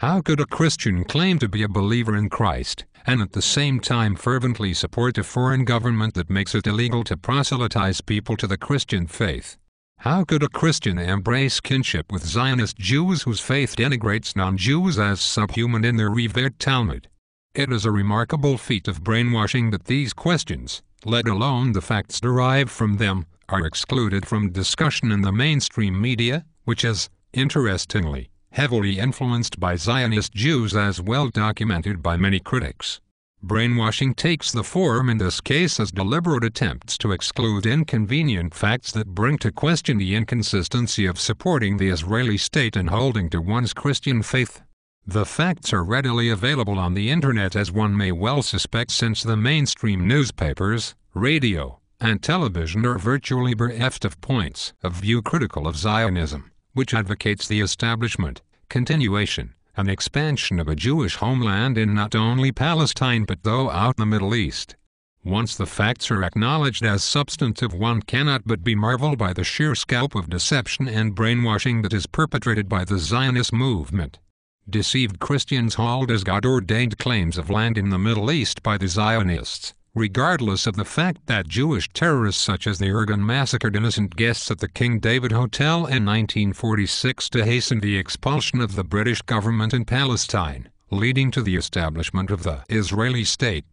How could a Christian claim to be a believer in Christ, and at the same time fervently support a foreign government that makes it illegal to proselytize people to the Christian faith? How could a Christian embrace kinship with Zionist Jews whose faith denigrates non-Jews as subhuman in their revered Talmud? It is a remarkable feat of brainwashing that these questions, let alone the facts derived from them, are excluded from discussion in the mainstream media, which is, interestingly, heavily influenced by Zionist Jews as well documented by many critics. Brainwashing takes the form in this case as deliberate attempts to exclude inconvenient facts that bring to question the inconsistency of supporting the Israeli state and holding to one's Christian faith. The facts are readily available on the internet, as one may well suspect, since the mainstream newspapers, radio, and television are virtually bereft of points of view critical of Zionism, which advocates the establishment, continuation, and expansion of a Jewish homeland in not only Palestine but throughout the Middle East. Once the facts are acknowledged as substantive, one cannot but be marveled by the sheer scope of deception and brainwashing that is perpetrated by the Zionist movement. Deceived Christians hold as God-ordained claims of land in the Middle East by the Zionists, regardless of the fact that Jewish terrorists such as the Irgun massacred innocent guests at the King David Hotel in 1946 to hasten the expulsion of the British government in Palestine, leading to the establishment of the Israeli state.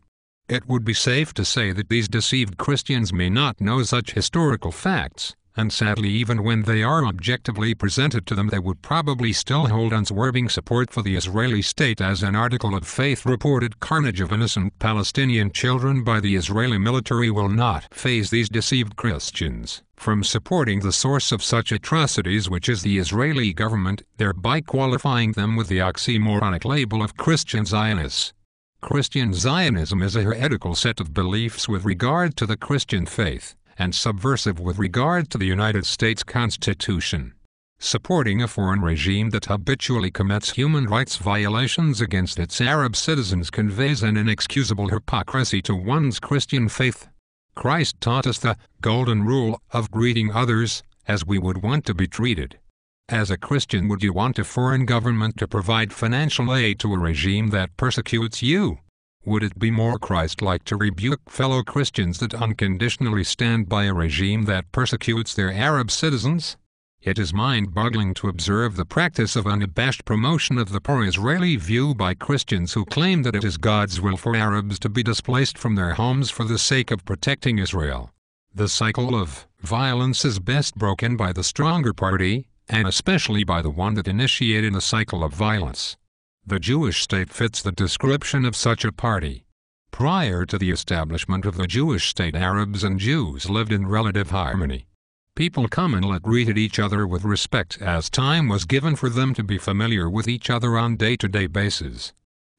It would be safe to say that these deceived Christians may not know such historical facts, and sadly even when they are objectively presented to them they would probably still hold unswerving support for the Israeli state, as an article of Faith reported. Carnage of innocent Palestinian children by the Israeli military will not faze these deceived Christians from supporting the source of such atrocities, which is the Israeli government, thereby qualifying them with the oxymoronic label of Christian Zionists. Christian Zionism is a heretical set of beliefs with regard to the Christian faith, and subversive with regard to the United States Constitution. Supporting a foreign regime that habitually commits human rights violations against its Arab citizens conveys an inexcusable hypocrisy to one's Christian faith. Christ taught us the golden rule of greeting others as we would want to be treated. As a Christian, would you want a foreign government to provide financial aid to a regime that persecutes you? Would it be more Christ-like to rebuke fellow Christians that unconditionally stand by a regime that persecutes their Arab citizens? It is mind-boggling to observe the practice of unabashed promotion of the pro-Israeli view by Christians who claim that it is God's will for Arabs to be displaced from their homes for the sake of protecting Israel. The cycle of violence is best broken by the stronger party, and especially by the one that initiated the cycle of violence. The Jewish state fits the description of such a party. Prior to the establishment of the Jewish state, Arabs and Jews lived in relative harmony. People commonly greeted each other with respect as time was given for them to be familiar with each other on a day-to-day basis.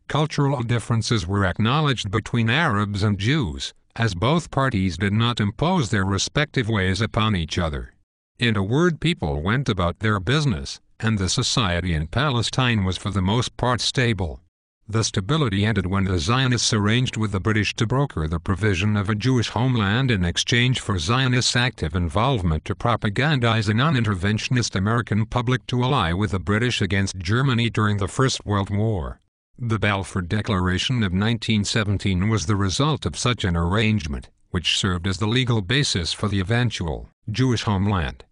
Cultural differences were acknowledged between Arabs and Jews, as both parties did not impose their respective ways upon each other. In a word, people went about their business, and the society in Palestine was for the most part stable. The stability ended when the Zionists arranged with the British to broker the provision of a Jewish homeland in exchange for Zionists' active involvement to propagandize a non-interventionist American public to ally with the British against Germany during the First World War. The Balfour Declaration of 1917 was the result of such an arrangement, which served as the legal basis for the eventual Jewish homeland.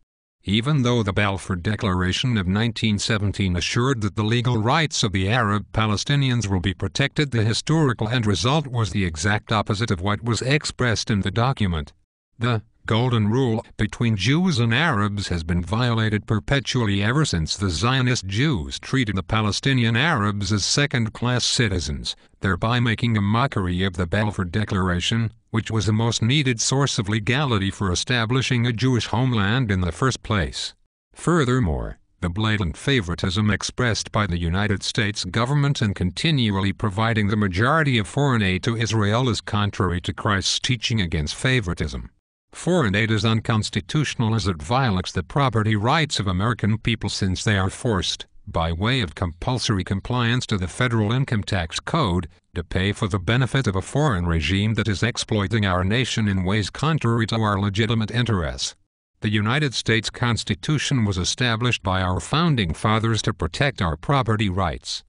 Even though the Balfour Declaration of 1917 assured that the legal rights of the Arab Palestinians will be protected, the historical end result was the exact opposite of what was expressed in the document. The golden rule between Jews and Arabs has been violated perpetually ever since the Zionist Jews treated the Palestinian Arabs as second-class citizens, thereby making a mockery of the Balfour Declaration, which was the most needed source of legality for establishing a Jewish homeland in the first place. Furthermore, the blatant favoritism expressed by the United States government in continually providing the majority of foreign aid to Israel is contrary to Christ's teaching against favoritism. Foreign aid is unconstitutional as it violates the property rights of American people, since they are forced, by way of compulsory compliance to the federal income tax code, to pay for the benefit of a foreign regime that is exploiting our nation in ways contrary to our legitimate interests. The United States Constitution was established by our founding fathers to protect our property rights.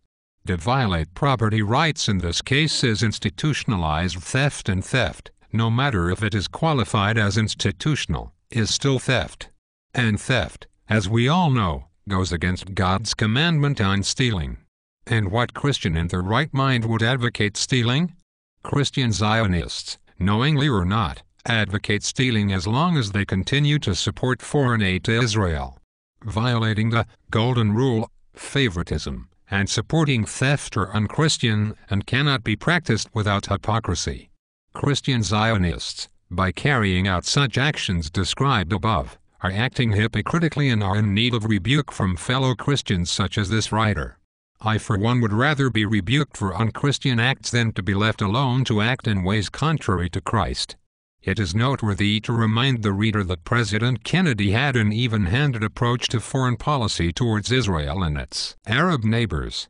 To violate property rights in this case is institutionalized theft, and theft, no matter if it is qualified as institutional, is still theft. And theft, as we all know, goes against God's commandment on stealing. And what Christian in their right mind would advocate stealing? Christian Zionists, knowingly or not, advocate stealing as long as they continue to support foreign aid to Israel. Violating the Golden Rule, favoritism, and supporting theft are unchristian and cannot be practiced without hypocrisy. Christian Zionists, by carrying out such actions described above, are acting hypocritically and are in need of rebuke from fellow Christians such as this writer. I for one would rather be rebuked for unchristian acts than to be left alone to act in ways contrary to Christ. It is noteworthy to remind the reader that President Kennedy had an even-handed approach to foreign policy towards Israel and its Arab neighbors.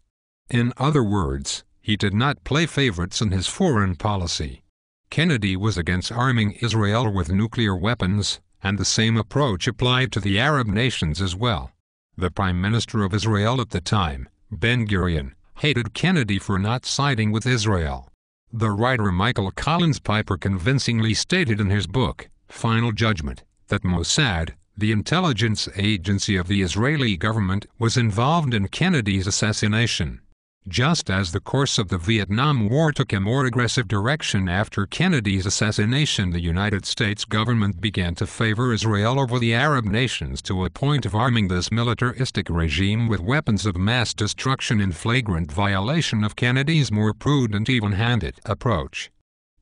In other words, he did not play favorites in his foreign policy. Kennedy was against arming Israel with nuclear weapons, and the same approach applied to the Arab nations as well. The Prime Minister of Israel at the time, Ben-Gurion, hated Kennedy for not siding with Israel. The writer Michael Collins Piper convincingly stated in his book, Final Judgment, that Mossad, the intelligence agency of the Israeli government, was involved in Kennedy's assassination. Just as the course of the Vietnam War took a more aggressive direction after Kennedy's assassination, the United States government began to favor Israel over the Arab nations to a point of arming this militaristic regime with weapons of mass destruction in flagrant violation of Kennedy's more prudent, even-handed approach.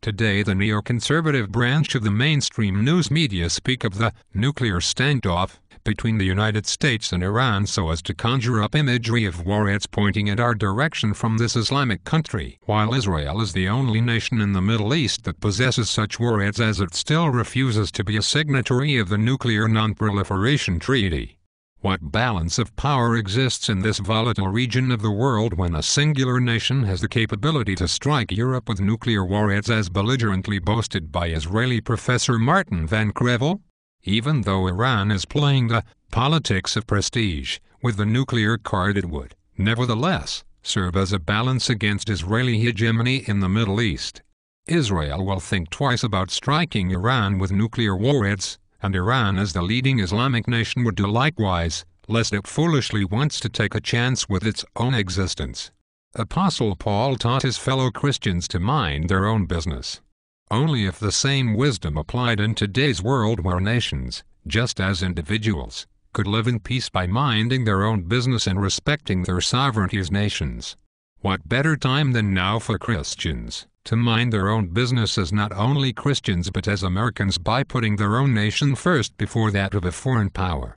Today the neoconservative branch of the mainstream news media speak of the nuclear standoff between the United States and Iran so as to conjure up imagery of warheads pointing at our direction from this Islamic country, while Israel is the only nation in the Middle East that possesses such warheads, as it still refuses to be a signatory of the Nuclear Non-Proliferation Treaty. What balance of power exists in this volatile region of the world when a singular nation has the capability to strike Europe with nuclear warheads, as belligerently boasted by Israeli professor Martin Van Crevel? Even though Iran is playing the politics of prestige with the nuclear card, it would, nevertheless, serve as a balance against Israeli hegemony in the Middle East. Israel will think twice about striking Iran with nuclear warheads, and Iran as the leading Islamic nation would do likewise, lest it foolishly wants to take a chance with its own existence. Apostle Paul taught his fellow Christians to mind their own business. Only if the same wisdom applied in today's world, where nations, just as individuals, could live in peace by minding their own business and respecting their sovereignty as nations. What better time than now for Christians to mind their own business as not only Christians but as Americans, by putting their own nation first before that of a foreign power?